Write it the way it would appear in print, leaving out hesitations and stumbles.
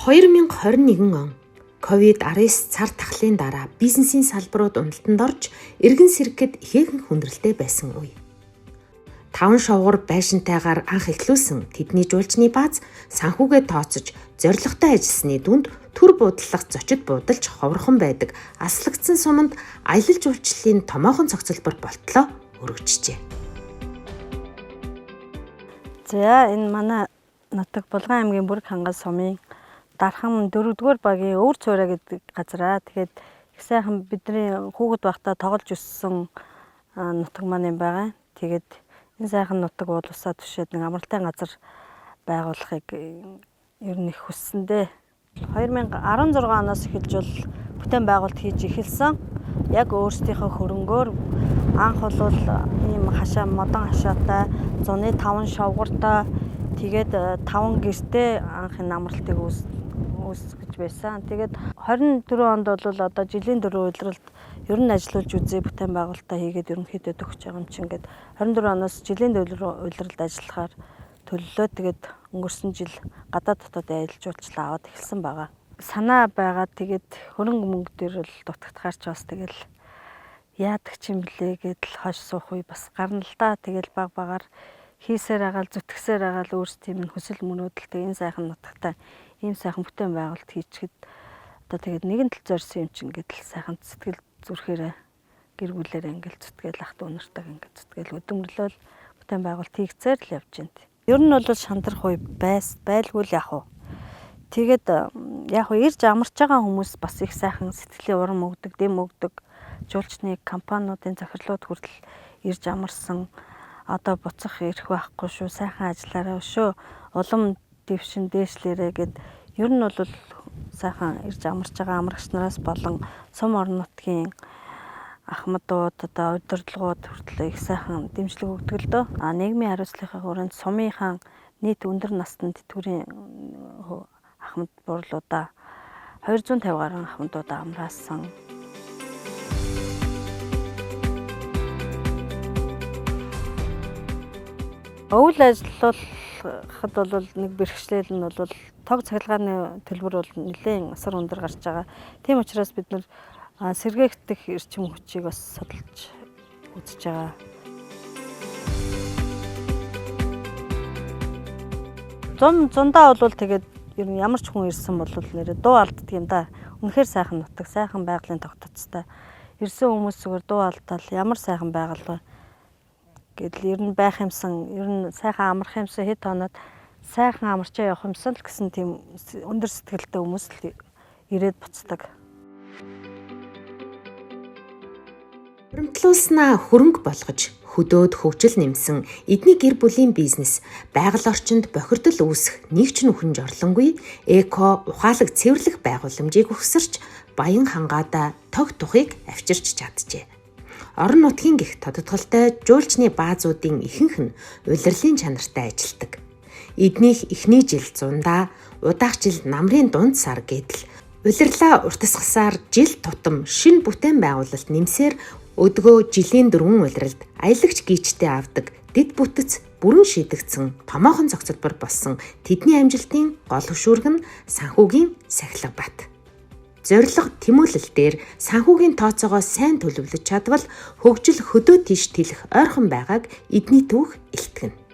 2021 он COVID-19 цар тахлын дараа бизнесийн салбарууд уналтанд орж эргэн сэргэхэд ихээхэн хүндрэлтэй байсан үе. 5 шовгор байшинтайгаар анх эхлүүлсэн тэдний жуулчны бааз санхүүгээ тооцож зорилготой ажилласны дүнд төр буудлах зочид буудалж ховорхон байдаг аслагдсан суманд аялал жуулчлалын томоохон цогцлбор болтлоо өргөжжээ. За энэ манай Нутаг Булган аймгийн Бүрэг хангал сумын Дархан 4-р багийн өвөр цорой гэдэг газараа тэгээд их сайхан бидний хүүхэд байхдаа тоглож өссөн нутаг маань юм байгаа. Тэгээд энэ сайхан нутаг уулуусаа түшээд нэг амралтай газар байгуулахыг ер нь их хүссэндээ 2016 оноос эхэлж бол бүтээн байгуулалт хийж эхэлсэн. Яг өөрсдийнхөө хөрөнгөөр анх бол ийм хашаа модон хашаатай 105 шовгортой тэгээд 5 гэртээ анхны амралтыг үүсгэж байсан. Тэгээд 24 онд бол одоо жилийн 4 улиралд ер нь ажиллуулж үзье бүтээн байгуулалтаа хийгээд ерөнхийдөө төгсөж байгаа юм чинь гээд 24 оноос жилийн 4 улиралд ажиллахаар төлөлөө тэгээд өнгөрсөн жил гадаад дотоод аялал жуулчлал аваад эхэлсэн байгаа. Санаа байгаа тэгээд хөрөнгө мөнгө дээр бол дутагдахаарч бас тэгэл яадаг ч юм блэ гэдэл хойш суух үе бас гарна л да. Тэгэл баг багаар хийсээр агаал зүтгэсээр агаал өөрсдийн хүсэл мөрөөдөлтэй энэ сайхан нутагтай ийм сайхан бүтээн байгуулалт хийчихэд одоо тэгээд нэгэн тал зорьсон юм чинь гэдэл сайхан сэтгэл зүрхээрээ гэр бүлээрээ ингээл зүтгэл ах トゥ унартаг ингээд зүтгэл өдөмрлөөл бүтээн байгуулалт хийгцээр л явж байна. Ер нь бол шантрах үе байлгүй л яг уу. Тэгээд яг уу ирж амарч байгаа хүмүүс бас их сайхан сэтгэлийн урам өгдөг, дэм өгдөг жуулчны компаниудын захирлууд хүртэл ирж амарсан одоо буцах ирэх байхгүй шүү, сайхан ажиллаарай шүү, улам дэвшин дээшлээрээ гэд ер нь бол сайхан ирж амарч байгаа амрагч нараас болон сум орон нутгийн ахмадууд одоо удирдлагууд хүртэл их сайхан дэмжлэг өгдөг л дөө. Нийгмийн хариуцлагын хүрээнд сумынхаа нийт өндөр наснд тэтгэврийн ахмад бурлуудаа 250 гаруй ахмадуудаа амраасан. Өвөл ажиллуулахад бол нэг бэрхшээл нь бол тог цахилгааны төлбөр бол нэлээд асар өндөр гарч байгаа. Тийм учраас бид нар сэргээгдэх эрчим хүчийг бас судалж үзэж байгаа. Зундаа бол тэгээд ер нь ямар ч хүн ирсэн бол нэрээ дуу алддаг юм да. Үнэхээр сайхан нутаг, сайхан байгалийн тогтцтой. Ирсэн хүмүүс зүгээр дуу алдаал ямар сайхан байгаль гэдэл ер нь байх юмсан, ер нь сайхан амрах юмсан хэд хоноод сайхан амарчаа явах юмсан л гэсэн тийм өндөр сэтгэлтэй хүмүүс л ирээд буцдаг. Хуримтлуулснаа хөрөнгө болгож хөдөөд хөгжил нэмсэн эдний гэр бүлийн бизнес байгаль орчинд бохирдол үүсэх нэгч нүхэн жорлонгүй эко ухаалаг цэвэрлэх байгууламжийг өгсөрч Баян хангаада тог тухыг авчирч чаджээ. Орон нутгийн гих тодтголтой жуулчны баазуудын ихэнх нь улирлын чанартай ажилдаг. Эднийх эхний жил зундаа, удаах жил намрын дунд сар гэдэл улирлаа уртасгасаар жил тутам шинэ бүтээн байгуулалт нэмсээр өдгөө жилийн 4 улиралд аялагч гийчтэй авдаг дэд бүтэц бүрэн шийдэгдсэн томоохон цогцлбор болсон тэдний амжилтын гол хөшүүрэг нь санхүүгийн сахилга бат. Зорилго тэмүүлэлтээр санхүүгийн тооцоогоо сайн төлөвлөж чадвал хөгжил хөдөө тийш тэлэх ойрхон байгааг эдний түүх илтгэнэ.